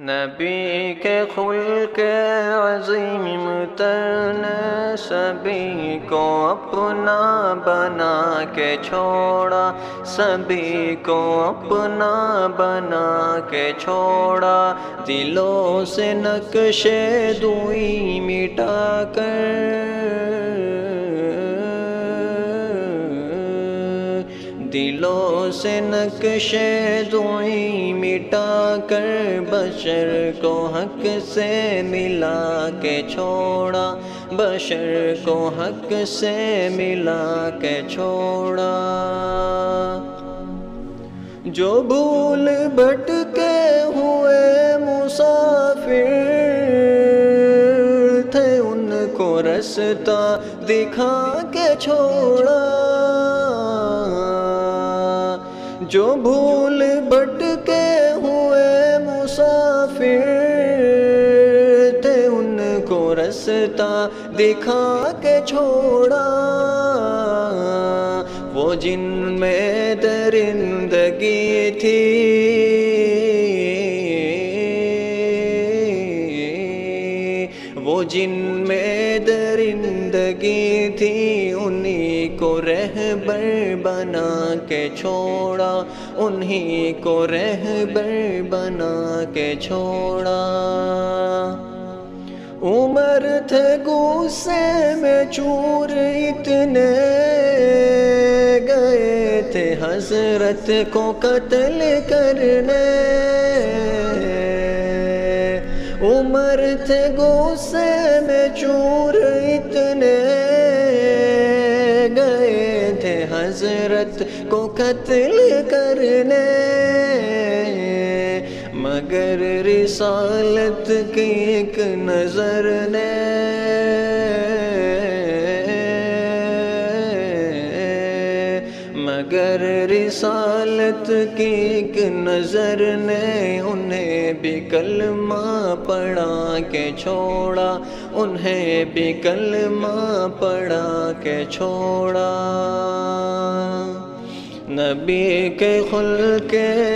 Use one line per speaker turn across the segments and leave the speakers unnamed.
نبی کے خلق عظیم تر نے سبھی کو اپنا بنا کے چھوڑا، سبھی کو اپنا بنا کے چھوڑا، دلوں سے نقش دوئی مٹا کر، دلوں سے نقش دوئی مٹا کر بشر کو حق سے ملا کے چھوڑا، بشر کو حق سے ملا کے چھوڑا۔ جو بھول بھٹکے ہوئے مسافر تھے ان کو رستہ دکھا کے چھوڑا، جو بھول بھٹکے ہوئے مسافر تھے ان کو رستہ دکھا کے چھوڑا، وہ جن میں درندگی تھی وہ جن میں درندگی تھی انہی کو رہبر بنا کے چھوڑا، انہی کو رہبر بنا کے چھوڑا۔ عمر تھے غصے میں چور اتنے گئے تھے حضرت کو قتل کرنے، عمر تھے غصے میں چور اتنے گئے تھے حضرت کو قتل کرنے، مگر رسالت کی ایک نظر نے مگر رسالت کی ایک نظر نے انہیں بھی کلمہ پڑھا کے چھوڑا، انہیں بھی کلمہ پڑھا کے چھوڑا۔ نبی کے خلق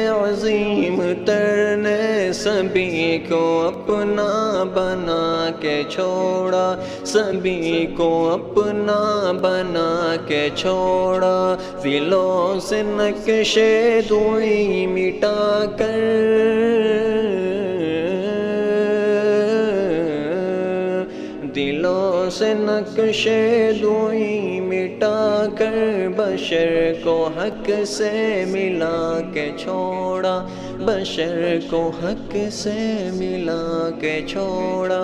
عظیم تر نے سبھی کو اپنا بنا کے چھوڑا، سبھی کو اپنا بنا کے چھوڑا، دلوں سے نقش دوئی مٹا کر، دلوں سے نقش دوئی مٹا کر بشر کو حق سے ملا کے چھوڑا، بشر کو حق سے ملا کے چھوڑا۔